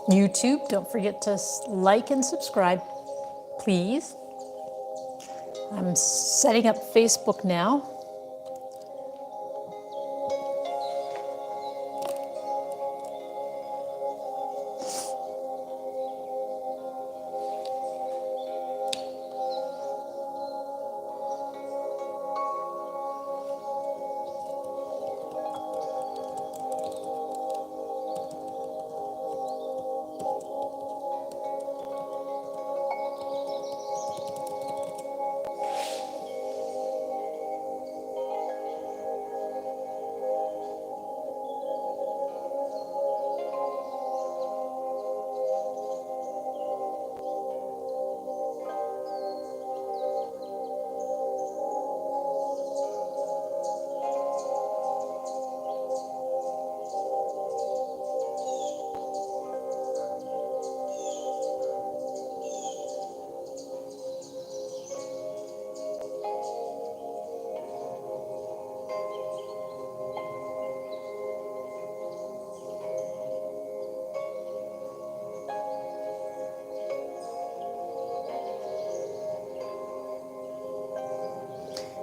YouTube, don't forget to like and subscribe, please. I'm setting up Facebook now.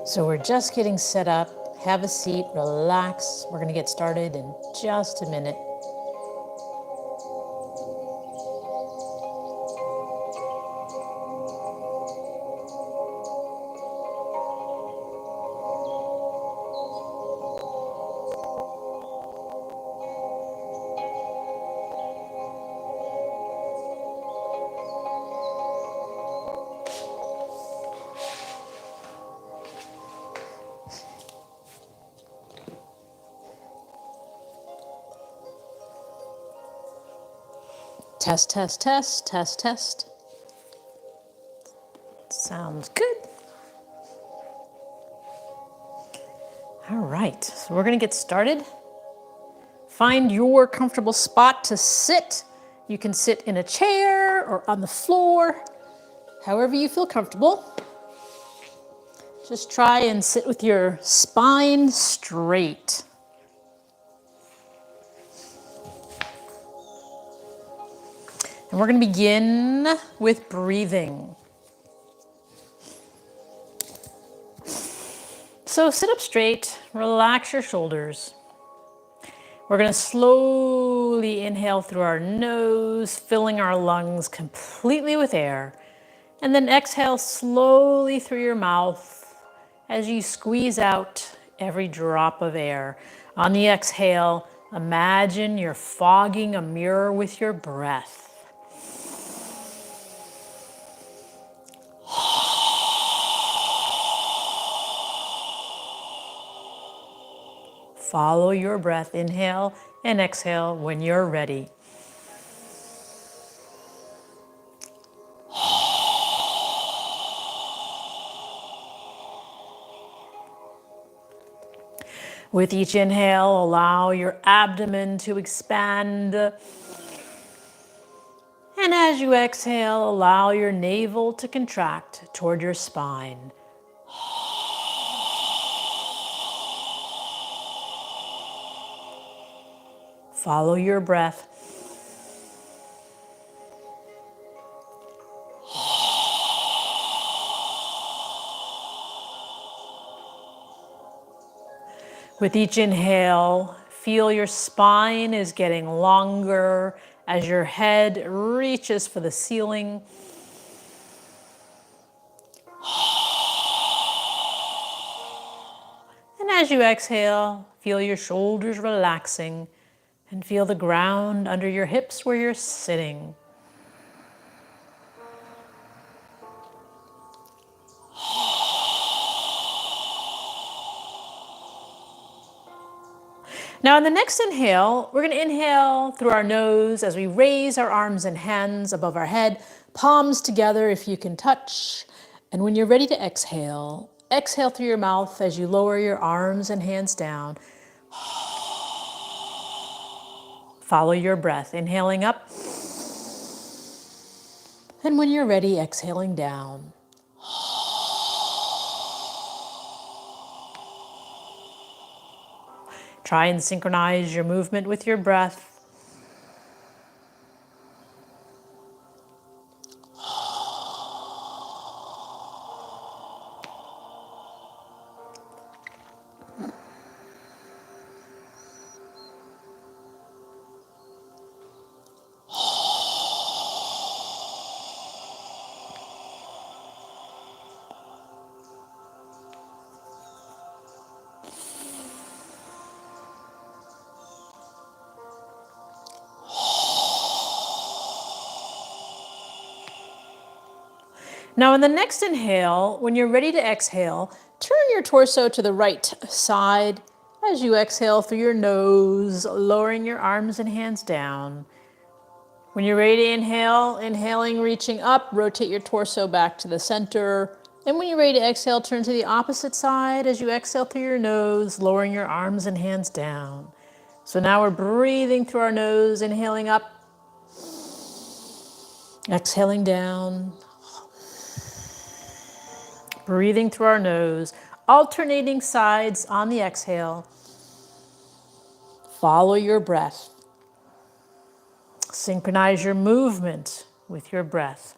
So we're just getting set up. Have a seat, relax. We're going to get started in just a minute. Test, test, test, test, test. Sounds good. All right, so we're going to get started. Find your comfortable spot to sit. You can sit in a chair or on the floor, however you feel comfortable. Just try and sit with your spine straight. And we're going to begin with breathing. So sit up straight, relax your shoulders. We're going to slowly inhale through our nose, filling our lungs completely with air. And then exhale slowly through your mouth as you squeeze out every drop of air. On the exhale, imagine you're fogging a mirror with your breath. Follow your breath, inhale and exhale when you're ready. With each inhale, allow your abdomen to expand. And as you exhale, allow your navel to contract toward your spine. Follow your breath. With each inhale, feel your spine is getting longer as your head reaches for the ceiling. And as you exhale, feel your shoulders relaxing and feel the ground under your hips where you're sitting. Now in the next inhale, we're going to inhale through our nose as we raise our arms and hands above our head, palms together if you can touch. And when you're ready to exhale, exhale through your mouth as you lower your arms and hands down. Follow your breath, inhaling up. And when you're ready, exhaling down. Try and synchronize your movement with your breath. Now in the next inhale, when you're ready to exhale, turn your torso to the right side as you exhale through your nose, lowering your arms and hands down. When you're ready to inhale, inhaling, reaching up, rotate your torso back to the center. And when you're ready to exhale, turn to the opposite side as you exhale through your nose, lowering your arms and hands down. So now we're breathing through our nose, inhaling up, exhaling down, breathing through our nose, alternating sides on the exhale. Follow your breath. Synchronize your movement with your breath.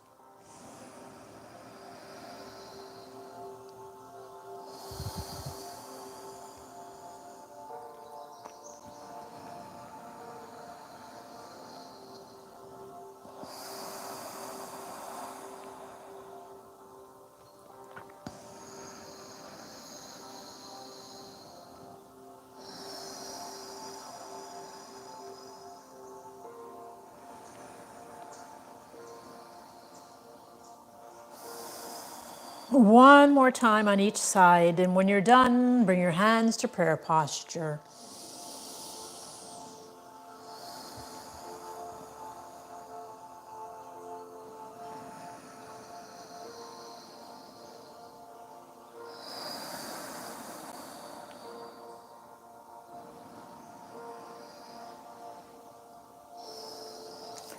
One more time on each side, and when you're done, bring your hands to prayer posture.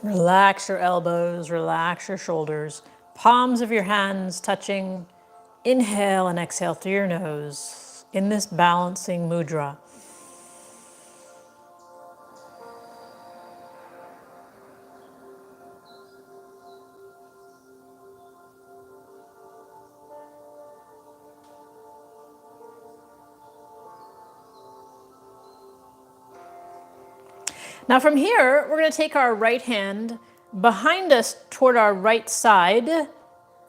Relax your elbows, relax your shoulders, palms of your hands touching. Inhale and exhale through your nose in this balancing mudra. Now from here, we're going to take our right hand behind us toward our right side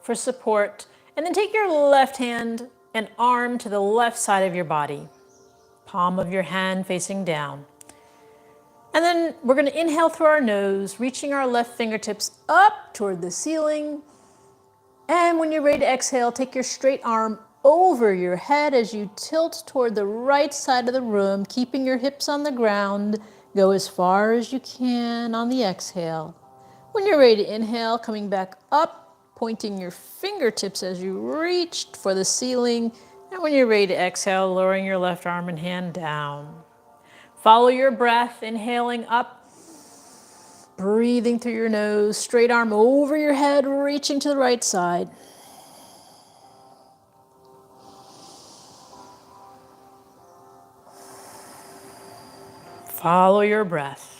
for support, and then take your left hand and arm to the left side of your body, palm of your hand facing down. And then we're going to inhale through our nose, reaching our left fingertips up toward the ceiling. And when you're ready to exhale, take your straight arm over your head as you tilt toward the right side of the room, keeping your hips on the ground. Go as far as you can on the exhale. When you're ready to inhale, coming back up, pointing your fingertips as you reached for the ceiling. And when you're ready to exhale, lowering your left arm and hand down. Follow your breath, inhaling up, breathing through your nose, straight arm over your head, reaching to the right side. Follow your breath.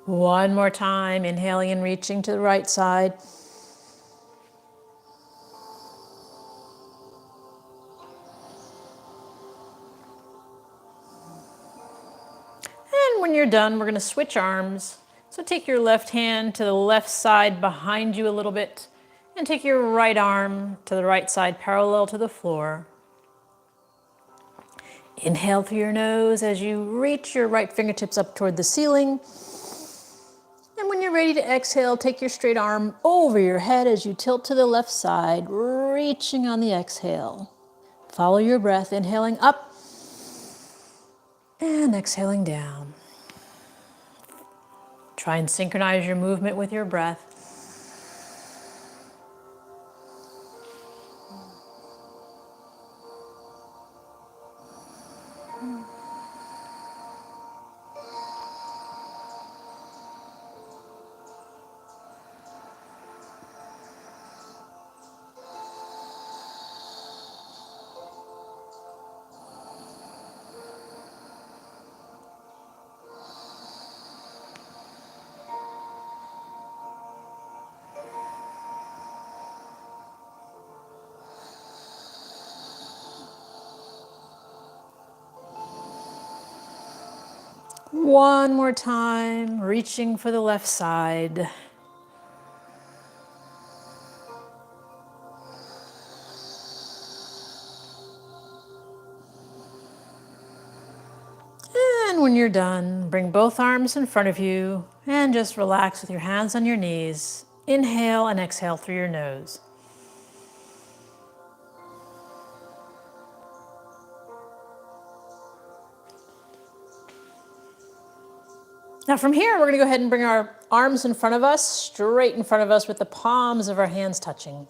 One more time, inhaling and reaching to the right side. And when you're done, we're going to switch arms. So take your left hand to the left side behind you a little bit, and take your right arm to the right side parallel to the floor. Inhale through your nose as you reach your right fingertips up toward the ceiling. And when you're ready to exhale, take your straight arm over your head as you tilt to the left side, reaching on the exhale. Follow your breath, inhaling up and exhaling down. Try and synchronize your movement with your breath. One more time, reaching for the left side. And when you're done, bring both arms in front of you and just relax with your hands on your knees. Inhale and exhale through your nose. Now from here, we're going to go ahead and bring our arms in front of us, straight in front of us with the palms of our hands touching.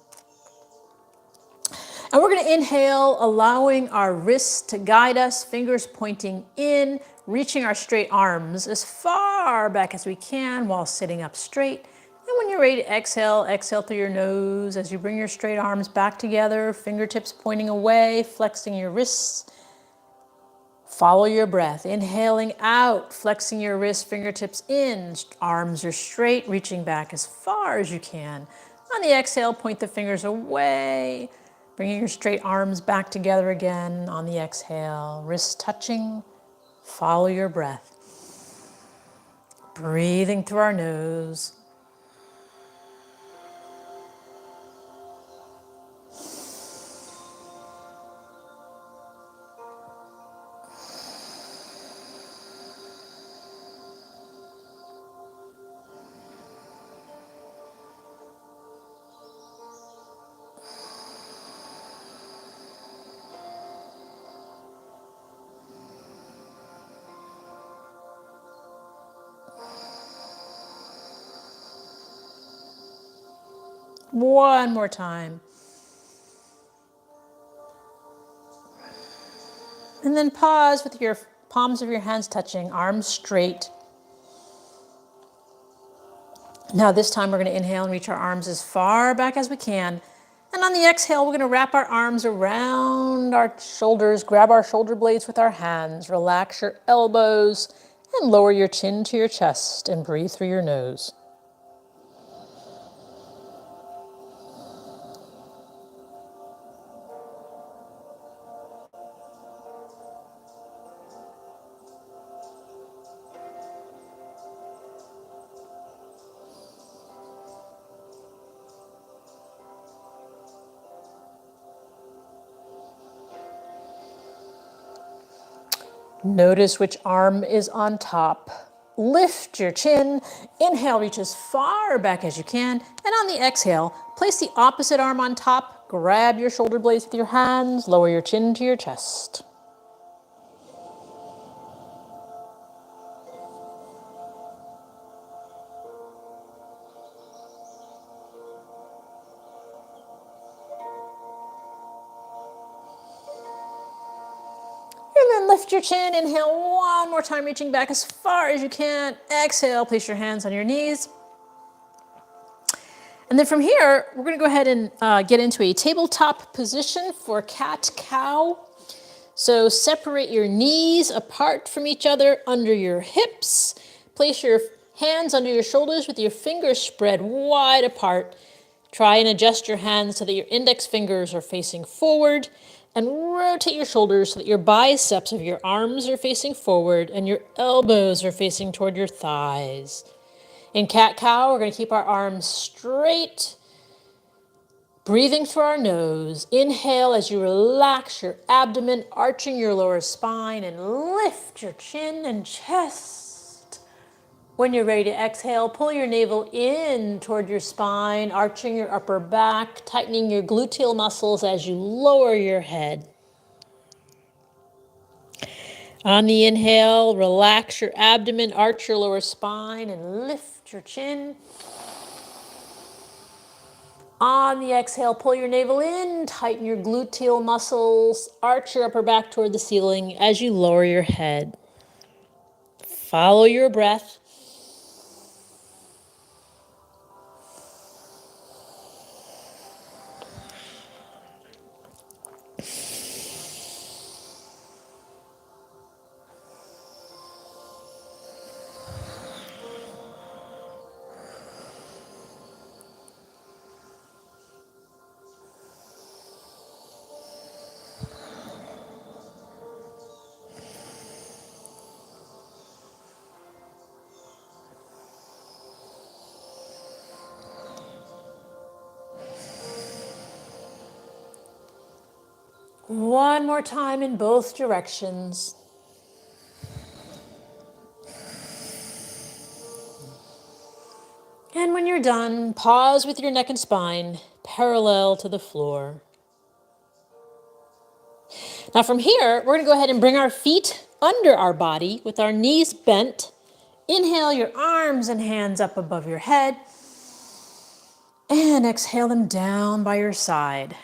And we're going to inhale, allowing our wrists to guide us, fingers pointing in, reaching our straight arms as far back as we can while sitting up straight. And when you're ready to exhale, exhale through your nose as you bring your straight arms back together, fingertips pointing away, flexing your wrists. Follow your breath, inhaling out, flexing your wrists, fingertips in, arms are straight, reaching back as far as you can. On the exhale, point the fingers away, bringing your straight arms back together again. On the exhale, wrists touching, follow your breath. Breathing through our nose. One more time. And then pause with your palms of your hands touching, arms straight. Now this time we're going to inhale and reach our arms as far back as we can. And on the exhale, we're going to wrap our arms around our shoulders, grab our shoulder blades with our hands, relax your elbows, and lower your chin to your chest and breathe through your nose. Notice which arm is on top. Lift your chin. Inhale, reach as far back as you can. And on the exhale, place the opposite arm on top. Grab your shoulder blades with your hands. Lower your chin to your chest. And then lift your chin. Inhale one more time, reaching back as far as you can. Exhale, place your hands on your knees. And then from here, we're going to go ahead and get into a tabletop position for cat-cow. So separate your knees apart from each other under your hips. Place your hands under your shoulders with your fingers spread wide apart. Try and adjust your hands so that your index fingers are facing forward, and rotate your shoulders so that your biceps of your arms are facing forward and your elbows are facing toward your thighs. In cat-cow, we're going to keep our arms straight, breathing through our nose. Inhale as you relax your abdomen, arching your lower spine, and lift your chin and chest. When you're ready to exhale, pull your navel in toward your spine, arching your upper back, tightening your gluteal muscles as you lower your head. On the inhale, relax your abdomen, arch your lower spine, and lift your chin. On the exhale, pull your navel in, tighten your gluteal muscles, arch your upper back toward the ceiling as you lower your head. Follow your breath. One more time in both directions. And when you're done, pause with your neck and spine parallel to the floor. Now from here, we're going to go ahead and bring our feet under our body with our knees bent. Inhale your arms and hands up above your head. And exhale them down by your side.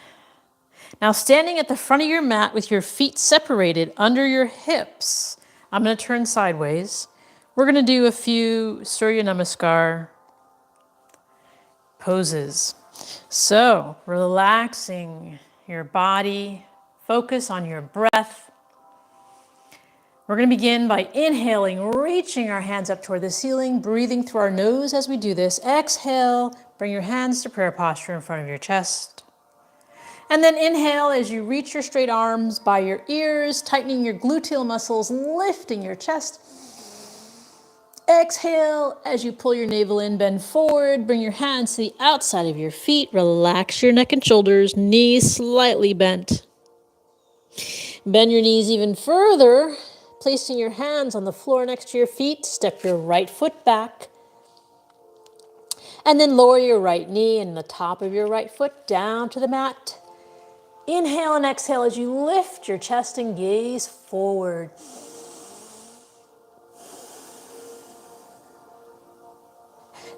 Now standing at the front of your mat with your feet separated under your hips, I'm going to turn sideways. We're going to do a few Surya Namaskar poses. So relaxing your body, focus on your breath. We're going to begin by inhaling, reaching our hands up toward the ceiling, breathing through our nose as we do this. Exhale, bring your hands to prayer posture in front of your chest. And then inhale as you reach your straight arms by your ears, tightening your gluteal muscles, lifting your chest. Exhale as you pull your navel in, bend forward, bring your hands to the outside of your feet, relax your neck and shoulders, knees slightly bent. Bend your knees even further, placing your hands on the floor next to your feet, step your right foot back, and then lower your right knee and the top of your right foot down to the mat. Inhale and exhale as you lift your chest and gaze forward.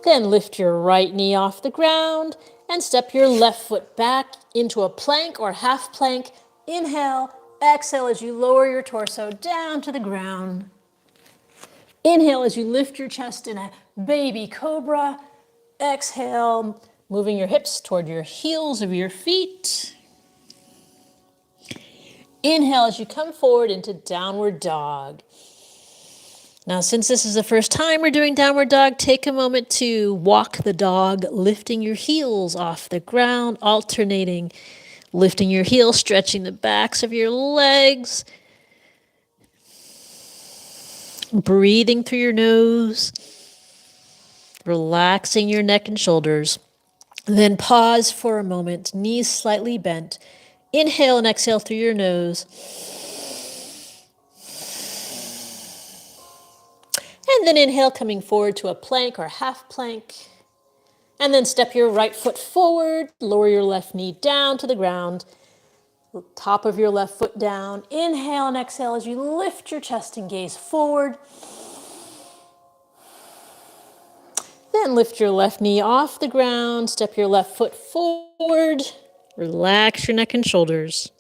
Then lift your right knee off the ground and step your left foot back into a plank or half plank. Inhale, exhale as you lower your torso down to the ground. Inhale as you lift your chest in a baby cobra. Exhale, moving your hips toward your heels of your feet. Inhale as you come forward into downward dog. Now, since this is the first time we're doing downward dog, take a moment to walk the dog, lifting your heels off the ground, alternating, lifting your heels, stretching the backs of your legs, breathing through your nose, relaxing your neck and shoulders. Then pause for a moment, knees slightly bent. Inhale and exhale through your nose. And then inhale, coming forward to a plank or half plank. And then step your right foot forward, lower your left knee down to the ground, top of your left foot down. Inhale and exhale as you lift your chest and gaze forward. Then lift your left knee off the ground, step your left foot forward, relax your neck and shoulders.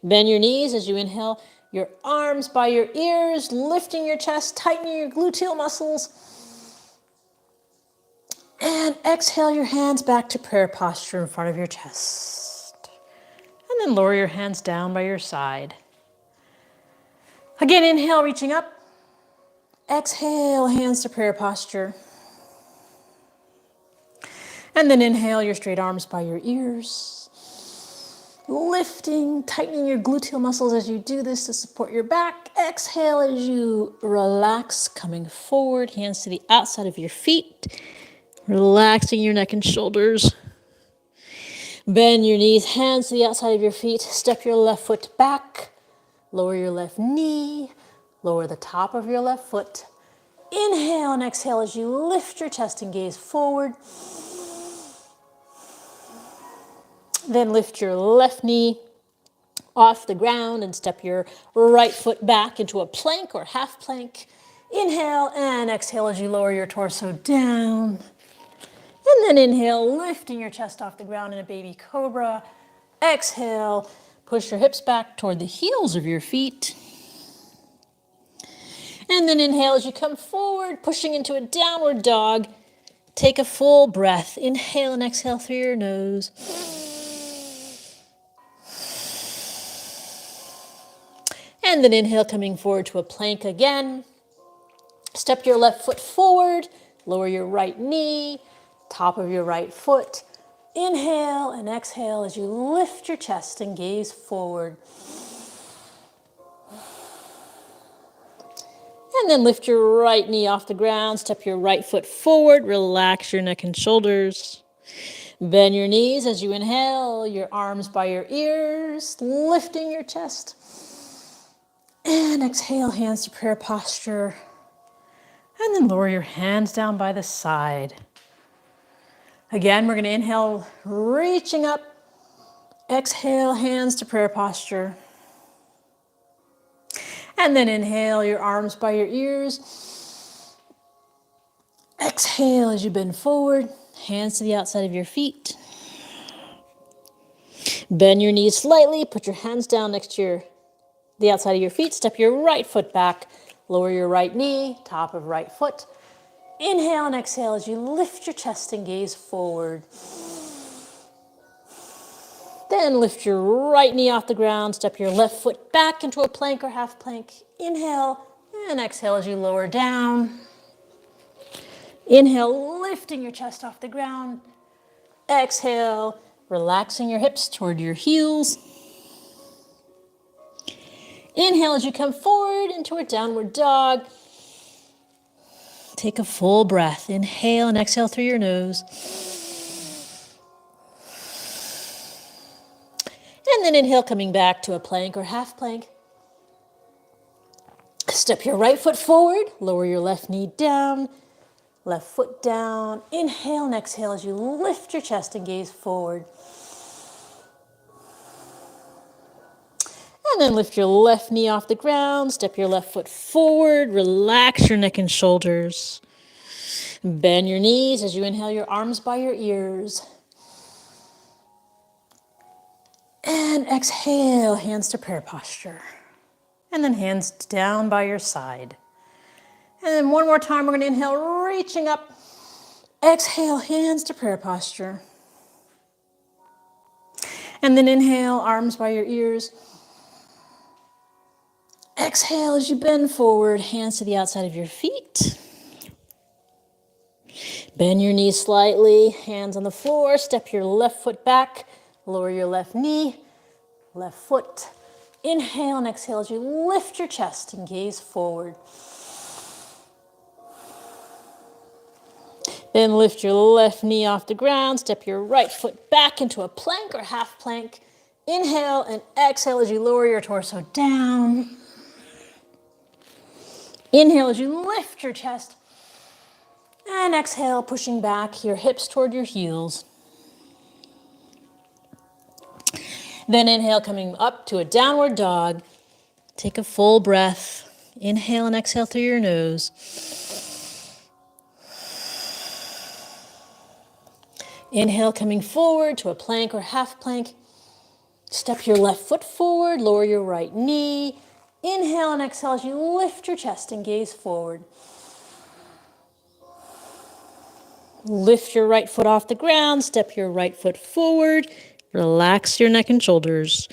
Bend your knees as you inhale, your arms by your ears, lifting your chest, tightening your gluteal muscles. And exhale your hands back to prayer posture in front of your chest. And then lower your hands down by your side. Again, inhale, reaching up. Exhale, hands to prayer posture. And then inhale your straight arms by your ears. Lifting, tightening your gluteal muscles as you do this to support your back. Exhale as you relax, coming forward, hands to the outside of your feet, relaxing your neck and shoulders. Bend your knees, hands to the outside of your feet, step your left foot back, lower your left knee, lower the top of your left foot. Inhale and exhale as you lift your chest and gaze forward. Then lift your left knee off the ground and step your right foot back into a plank or half plank. Inhale and exhale as you lower your torso down. And then inhale, lifting your chest off the ground in a baby cobra. Exhale, push your hips back toward the heels of your feet. And then inhale as you come forward, pushing into a downward dog. Take a full breath. Inhale and exhale through your nose. And then inhale, coming forward to a plank again. Step your left foot forward, lower your right knee, top of your right foot. Inhale and exhale as you lift your chest and gaze forward. And then lift your right knee off the ground, step your right foot forward, relax your neck and shoulders. Bend your knees as you inhale, your arms by your ears, lifting your chest. And exhale, hands to prayer posture. And then lower your hands down by the side. Again, we're going to inhale, reaching up. Exhale, hands to prayer posture. And then inhale, your arms by your ears. Exhale as you bend forward, hands to the outside of your feet. Bend your knees slightly, put your hands down next to the outside of your feet. Step your right foot back, lower your right knee, top of right foot. Inhale and exhale as you lift your chest and gaze forward. Then lift your right knee off the ground, step your left foot back into a plank or half plank. Inhale and exhale as you lower down. Inhale, lifting your chest off the ground. Exhale, relaxing your hips toward your heels. Inhale as you come forward into a downward dog. Take a full breath. Inhale and exhale through your nose. And then inhale, coming back to a plank or half plank. Step your right foot forward, lower your left knee down, left foot down. Inhale and exhale as you lift your chest and gaze forward. And then lift your left knee off the ground, step your left foot forward, relax your neck and shoulders. Bend your knees as you inhale, your arms by your ears. And exhale, hands to prayer posture. And then hands down by your side. And then one more time, we're going to inhale, reaching up. Exhale, hands to prayer posture. And then inhale, arms by your ears. Exhale as you bend forward, hands to the outside of your feet. Bend your knees slightly, hands on the floor, step your left foot back, lower your left knee, left foot. Inhale and exhale as you lift your chest and gaze forward. Then lift your left knee off the ground, step your right foot back into a plank or half plank. Inhale and exhale as you lower your torso down. Inhale as you lift your chest. And exhale, pushing back your hips toward your heels. Then inhale, coming up to a downward dog. Take a full breath. Inhale and exhale through your nose. Inhale, coming forward to a plank or half plank. Step your left foot forward, lower your right knee. Inhale and exhale as you lift your chest and gaze forward. Lift your right foot off the ground, step your right foot forward. Relax your neck and shoulders.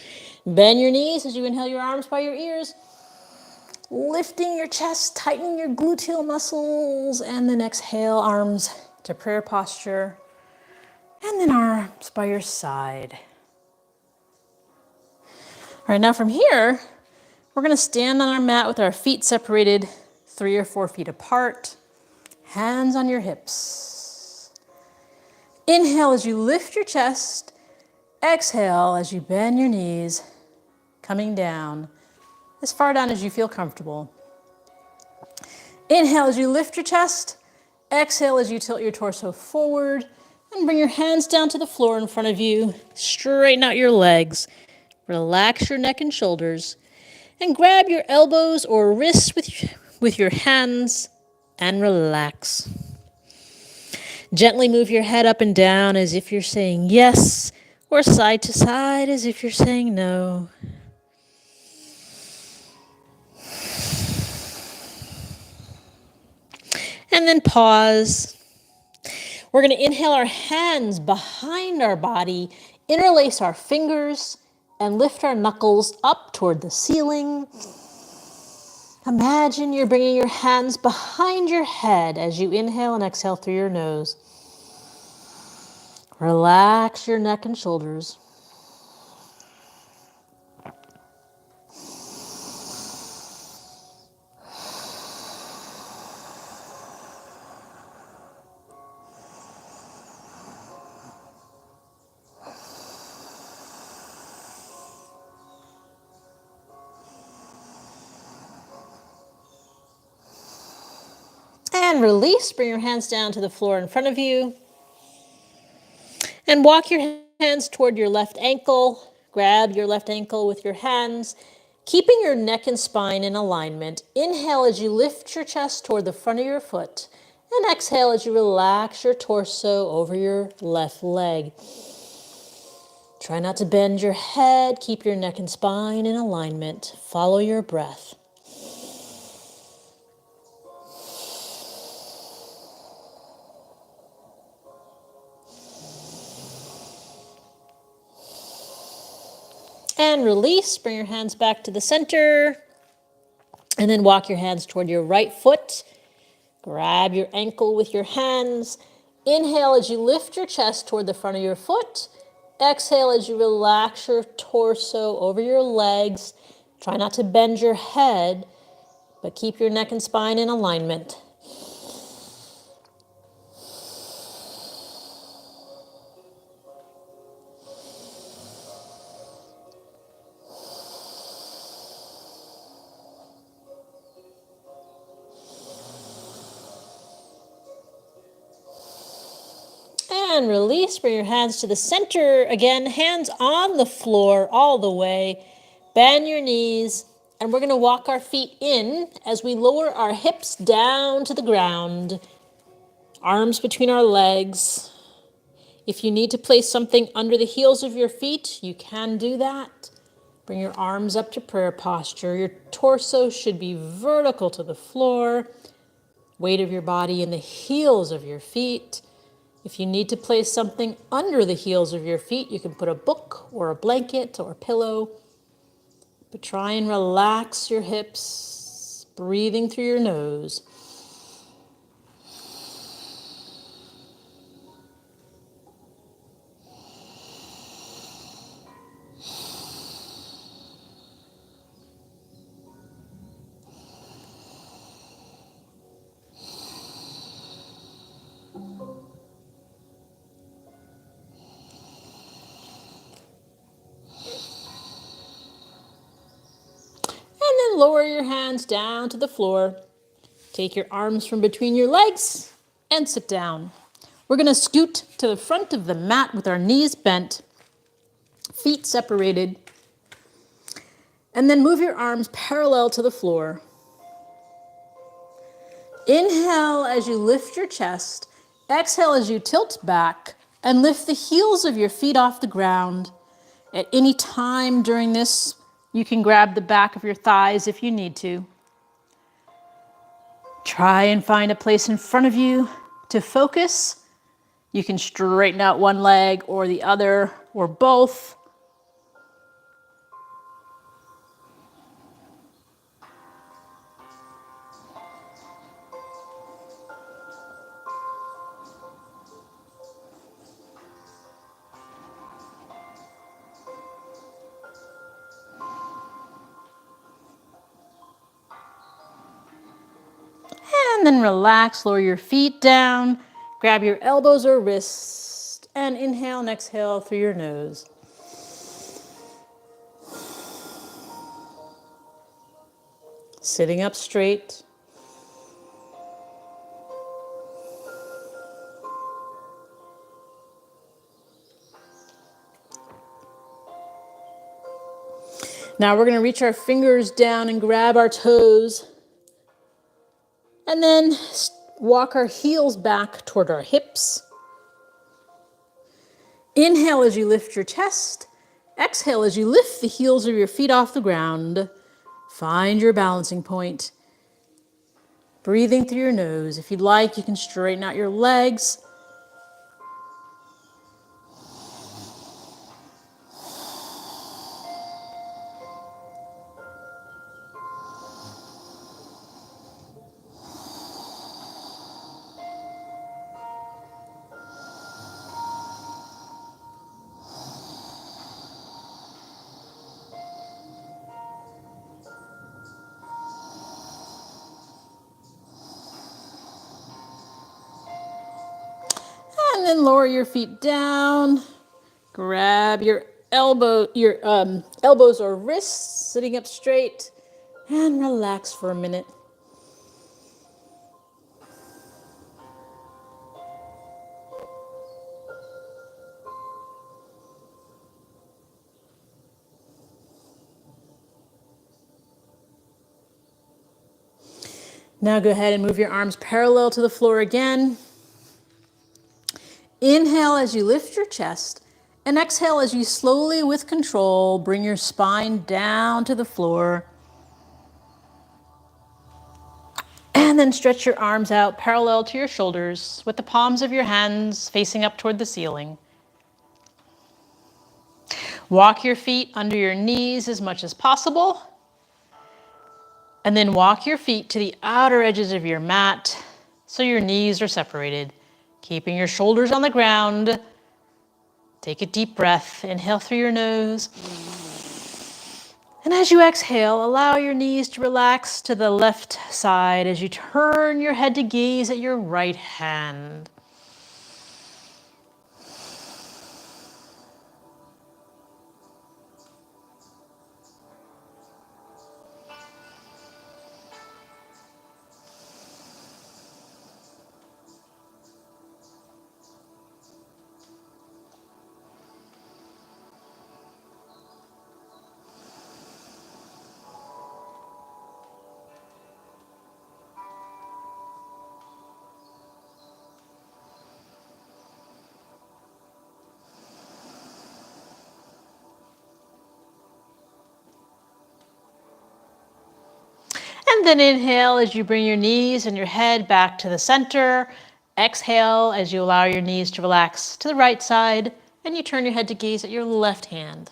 Bend your knees as you inhale, your arms by your ears. Lifting your chest, tightening your gluteal muscles. And then exhale, arms to prayer posture. And then arms by your side. All right, now from here, we're going to stand on our mat with our feet separated 3 or 4 feet apart. Hands on your hips. Inhale as you lift your chest. Exhale as you bend your knees, coming down, as far down as you feel comfortable. Inhale as you lift your chest. Exhale as you tilt your torso forward and bring your hands down to the floor in front of you. Straighten out your legs. Relax your neck and shoulders. And grab your elbows or wrists with your hands and relax. Gently move your head up and down as if you're saying yes, or side to side as if you're saying no. And then pause. We're going to inhale our hands behind our body, interlace our fingers, and lift our knuckles up toward the ceiling. Imagine you're bringing your hands behind your head as you inhale and exhale through your nose. Relax your neck and shoulders. And release. Bring your hands down to the floor in front of you. And walk your hands toward your left ankle. Grab your left ankle with your hands, keeping your neck and spine in alignment. Inhale as you lift your chest toward the front of your foot. And exhale as you relax your torso over your left leg. Try not to bend your head. Keep your neck and spine in alignment. Follow your breath. And release. Bring your hands back to the center. And then walk your hands toward your right foot. Grab your ankle with your hands. Inhale as you lift your chest toward the front of your foot. Exhale as you relax your torso over your legs. Try not to bend your head, but keep your neck and spine in alignment. And release. Bring your hands to the center. Again, hands on the floor all the way. Bend your knees. And we're going to walk our feet in as we lower our hips down to the ground. Arms between our legs. If you need to place something under the heels of your feet, you can do that. Bring your arms up to prayer posture. Your torso should be vertical to the floor. Weight of your body in the heels of your feet. If you need to place something under the heels of your feet, you can put a book or a blanket or a pillow. But try and relax your hips, breathing through your nose. And then lower your hands down to the floor. Take your arms from between your legs and sit down. We're going to scoot to the front of the mat with our knees bent, feet separated, and then move your arms parallel to the floor. Inhale as you lift your chest. Exhale as you tilt back and lift the heels of your feet off the ground. At any time during this, you can grab the back of your thighs if you need to. Try and find a place in front of you to focus. You can straighten out one leg or the other or both. And then relax, lower your feet down, grab your elbows or wrists, and inhale and exhale through your nose. Sitting up straight. Now we're going to reach our fingers down and grab our toes. And then walk our heels back toward our hips. Inhale as you lift your chest. Exhale as you lift the heels of your feet off the ground. Find your balancing point. Breathing through your nose. If you'd like, you can straighten out your legs. And then lower your feet down. Grab your elbows or wrists, sitting up straight, and relax for a minute. Now go ahead and move your arms parallel to the floor again. Inhale as you lift your chest, and exhale as you slowly, with control, bring your spine down to the floor. And then stretch your arms out parallel to your shoulders with the palms of your hands facing up toward the ceiling. Walk your feet under your knees as much as possible. And then walk your feet to the outer edges of your mat so your knees are separated. Keeping your shoulders on the ground. Take a deep breath. Inhale through your nose. And as you exhale, allow your knees to relax to the left side as you turn your head to gaze at your right hand. And then inhale as you bring your knees and your head back to the center. Exhale as you allow your knees to relax to the right side and you turn your head to gaze at your left hand.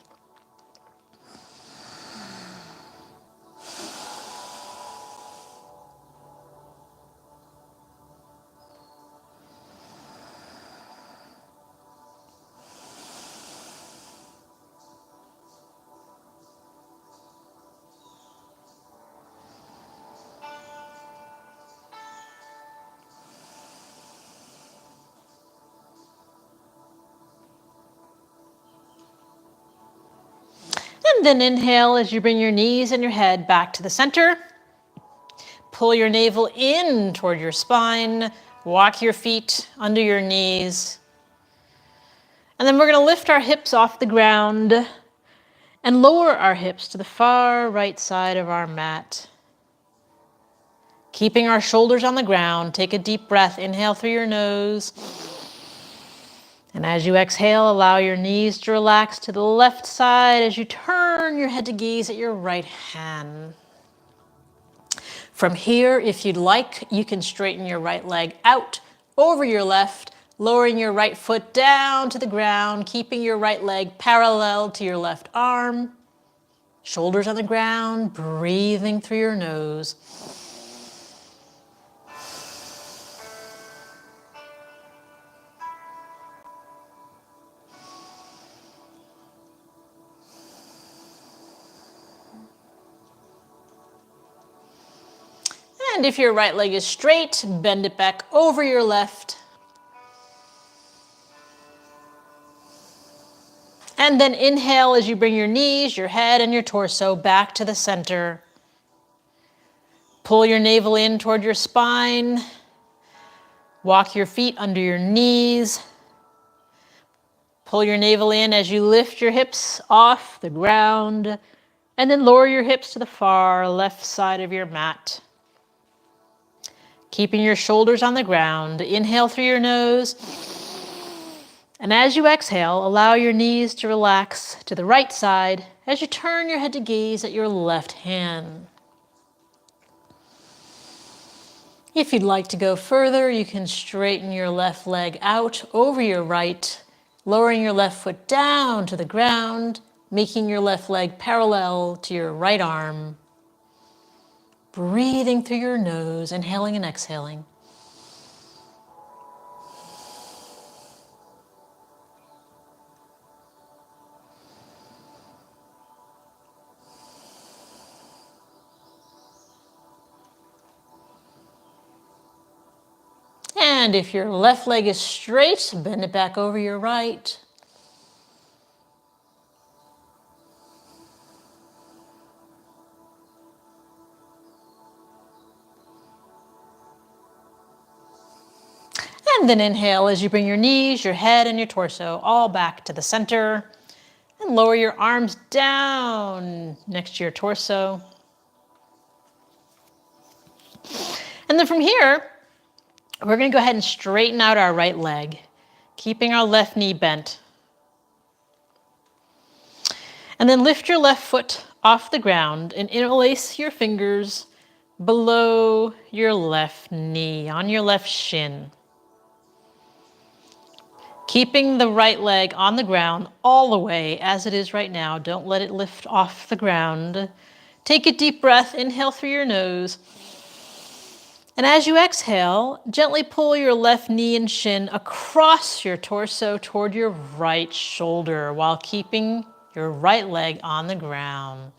And then inhale as you bring your knees and your head back to the center. Pull your navel in toward your spine. Walk your feet under your knees. And then we're going to lift our hips off the ground and lower our hips to the far right side of our mat. Keeping our shoulders on the ground, take a deep breath. Inhale through your nose. And as you exhale, allow your knees to relax to the left side as you turn your head to gaze at your right hand. From here, if you'd like, you can straighten your right leg out over your left, lowering your right foot down to the ground, keeping your right leg parallel to your left arm. Shoulders on the ground, breathing through your nose. And if your right leg is straight, bend it back over your left. And then inhale as you bring your knees, your head, and your torso back to the center. Pull your navel in toward your spine. Walk your feet under your knees. Pull your navel in as you lift your hips off the ground. And then lower your hips to the far left side of your mat. Keeping your shoulders on the ground. Inhale through your nose. And as you exhale, allow your knees to relax to the right side as you turn your head to gaze at your left hand. If you'd like to go further, you can straighten your left leg out over your right, lowering your left foot down to the ground, making your left leg parallel to your right arm. Breathing through your nose, inhaling and exhaling. And if your left leg is straight, bend it back over your right. And then inhale as you bring your knees, your head, and your torso all back to the center. And lower your arms down next to your torso. And then from here, we're going to go ahead and straighten out our right leg, keeping our left knee bent. And then lift your left foot off the ground and interlace your fingers below your left knee, on your left shin. Keeping the right leg on the ground all the way as it is right now. Don't let it lift off the ground. Take a deep breath, inhale through your nose. And as you exhale, gently pull your left knee and shin across your torso toward your right shoulder while keeping your right leg on the ground.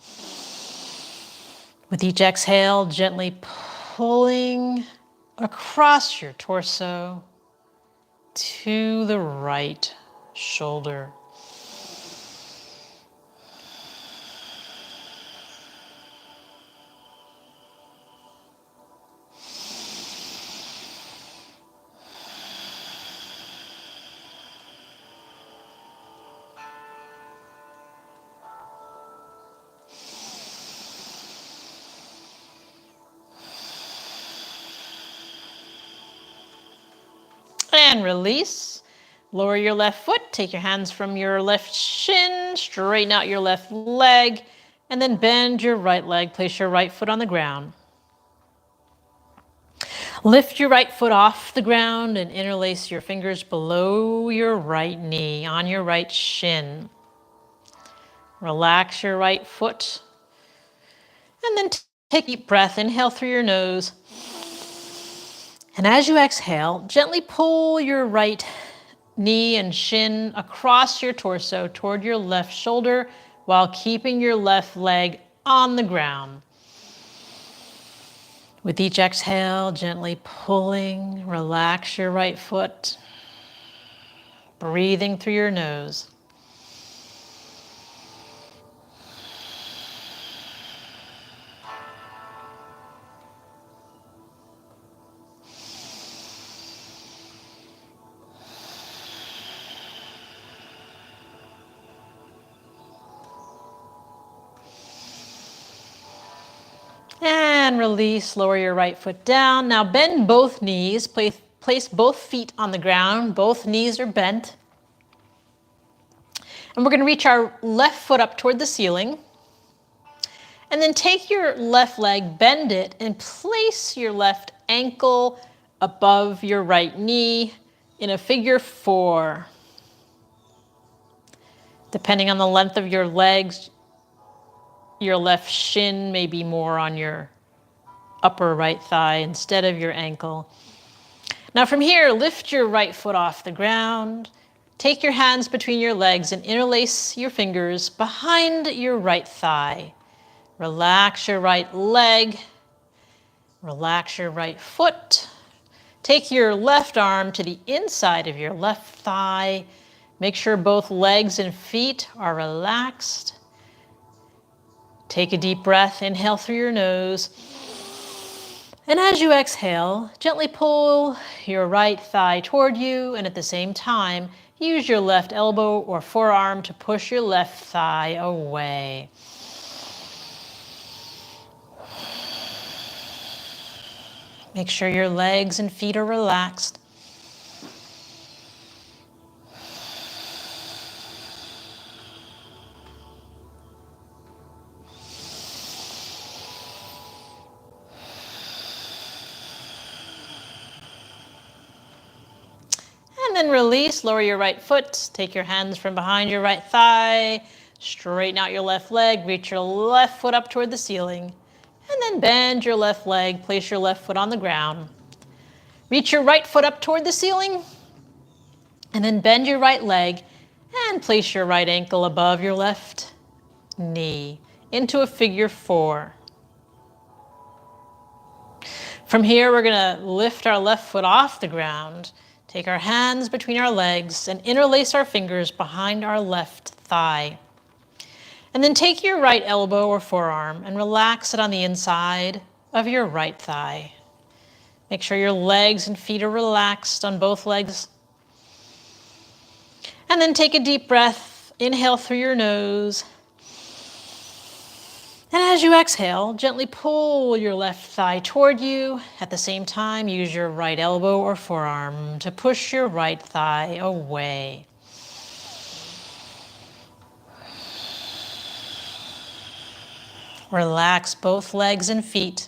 With each exhale, gently pulling across your torso to the right shoulder. And release. Lower your left foot, take your hands from your left shin, straighten out your left leg, and then bend your right leg. Place your right foot on the ground. Lift your right foot off the ground and interlace your fingers below your right knee, on your right shin. Relax your right foot. And then take a deep breath. Inhale through your nose. And as you exhale, gently pull your right knee and shin across your torso toward your left shoulder while keeping your left leg on the ground. With each exhale, gently pulling, relax your right foot, breathing through your nose. And release, lower your right foot down. Now bend both knees, place both feet on the ground. Both knees are bent. And we're going to reach our left foot up toward the ceiling. And then take your left leg, bend it, and place your left ankle above your right knee in a figure 4. Depending on the length of your legs, your left shin may be more on your upper right thigh instead of your ankle. Now from here, lift your right foot off the ground. Take your hands between your legs and interlace your fingers behind your right thigh. Relax your right leg. Relax your right foot. Take your left arm to the inside of your left thigh. Make sure both legs and feet are relaxed. Take a deep breath, inhale through your nose. And as you exhale, gently pull your right thigh toward you, and at the same time, use your left elbow or forearm to push your left thigh away. Make sure your legs and feet are relaxed. And then release, lower your right foot, take your hands from behind your right thigh, straighten out your left leg, reach your left foot up toward the ceiling, and then bend your left leg, place your left foot on the ground. Reach your right foot up toward the ceiling, and then bend your right leg and place your right ankle above your left knee into a figure 4. From here, we're going to lift our left foot off the ground. Take our hands between our legs and interlace our fingers behind our left thigh. And then take your right elbow or forearm and relax it on the inside of your right thigh. Make sure your legs and feet are relaxed on both legs. And then take a deep breath. Inhale through your nose. And as you exhale, gently pull your left thigh toward you. At the same time, use your right elbow or forearm to push your right thigh away. Relax both legs and feet.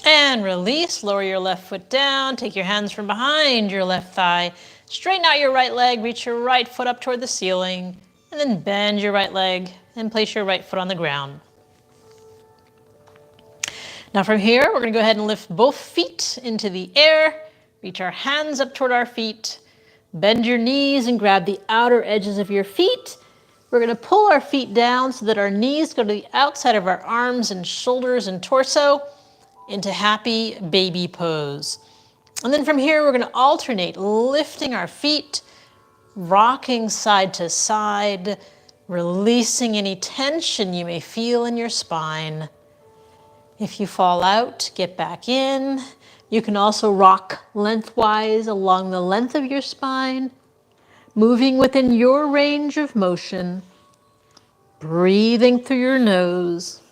And release, lower your left foot down, take your hands from behind your left thigh, straighten out your right leg, reach your right foot up toward the ceiling, and then bend your right leg and place your right foot on the ground. Now from here, we're gonna go ahead and lift both feet into the air, reach our hands up toward our feet, bend your knees and grab the outer edges of your feet. We're gonna pull our feet down so that our knees go to the outside of our arms and shoulders and torso, into happy baby pose. And then from here, we're gonna alternate, lifting our feet, rocking side to side, releasing any tension you may feel in your spine. If you fall out, get back in. You can also rock lengthwise along the length of your spine, moving within your range of motion, breathing through your nose.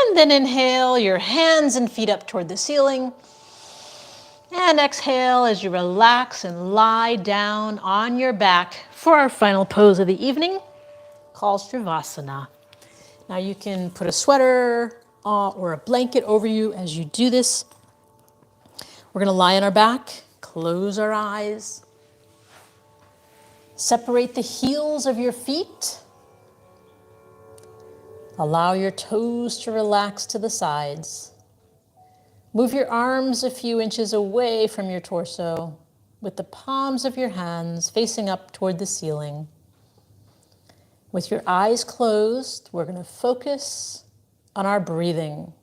And then inhale your hands and feet up toward the ceiling. And exhale as you relax and lie down on your back for our final pose of the evening, called Shavasana. Now you can put a sweater or a blanket over you as you do this. We're gonna lie on our back, close our eyes, separate the heels of your feet. Allow your toes to relax to the sides. Move your arms a few inches away from your torso with the palms of your hands facing up toward the ceiling. With your eyes closed, we're going to focus on our breathing.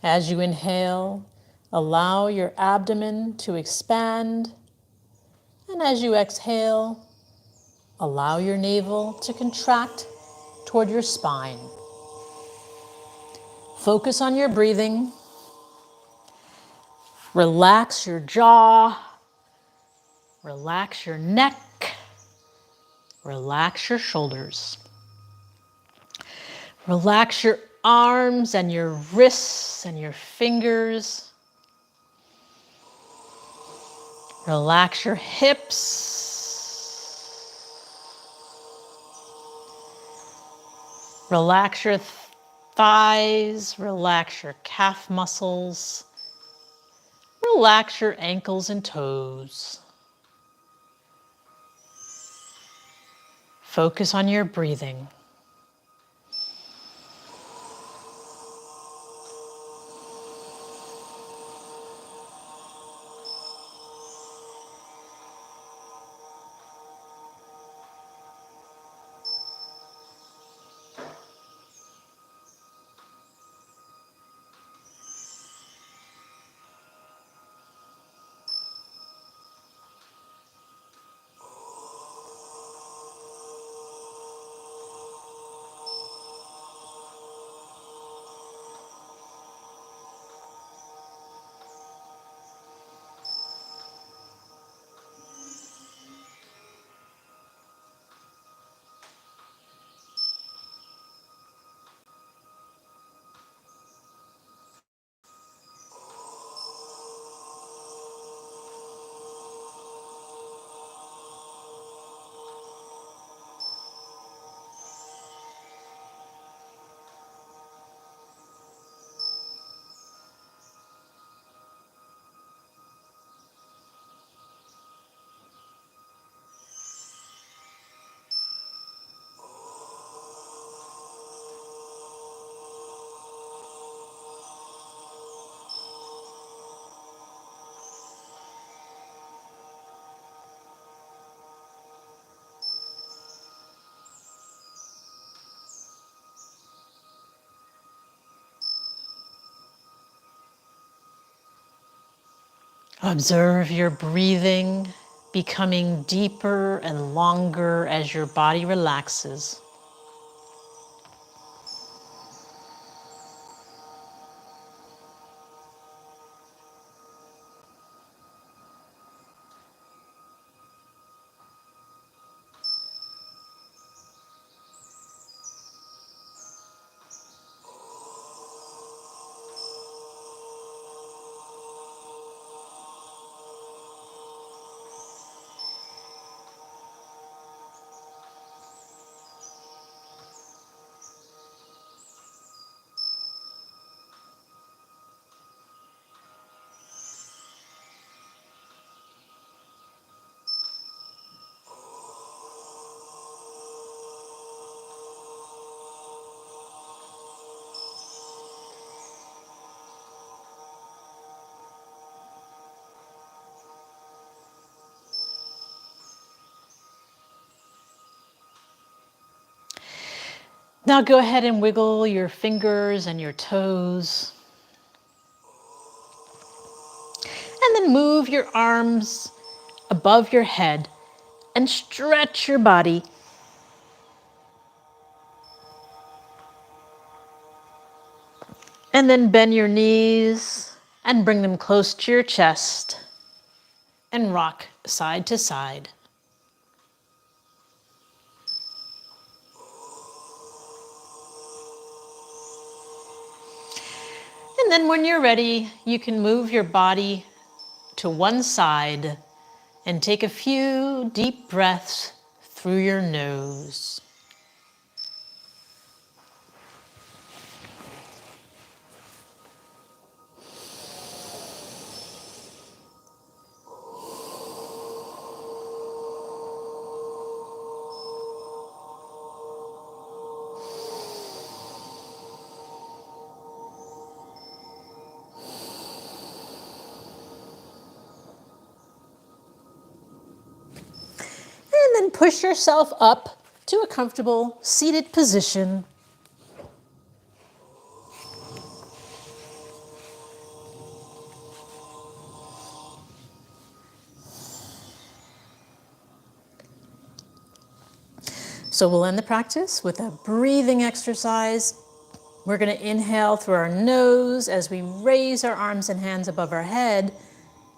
As you inhale, allow your abdomen to expand, and as you exhale, allow your navel to contract toward your spine. Focus on your breathing. Relax your jaw. Relax your neck. Relax your shoulders. Relax your arms and your wrists and your fingers. Relax your hips. Relax your thighs. Relax your calf muscles. Relax your ankles and toes. Focus on your breathing. Observe your breathing becoming deeper and longer as your body relaxes. Now go ahead and wiggle your fingers and your toes. And then move your arms above your head and stretch your body. And then bend your knees and bring them close to your chest and rock side to side. And then when you're ready, you can move your body to one side and take a few deep breaths through your nose. And then push yourself up to a comfortable seated position. So we'll end the practice with a breathing exercise. We're going to inhale through our nose as we raise our arms and hands above our head.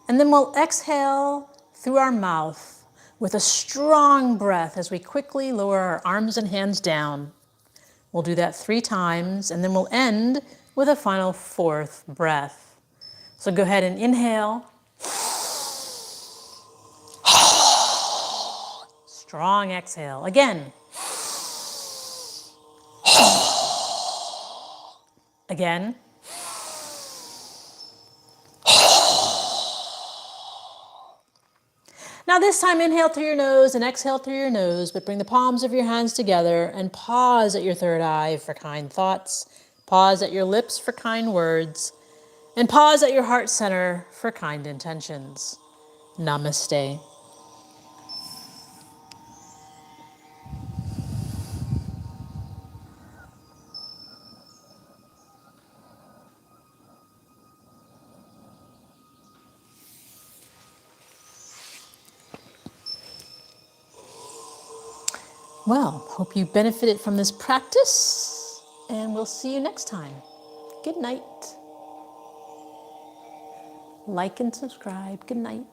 And then we'll exhale through our mouth with a strong breath as we quickly lower our arms and hands down. We'll do that 3 times, and then we'll end with a final 4th breath. So go ahead and inhale. Strong exhale. Again. Again. Now this time inhale through your nose and exhale through your nose, but bring the palms of your hands together and pause at your third eye for kind thoughts. Pause at your lips for kind words. And pause at your heart center for kind intentions. Namaste. Well, hope you benefited from this practice, and we'll see you next time. Good night. Like and subscribe. Good night.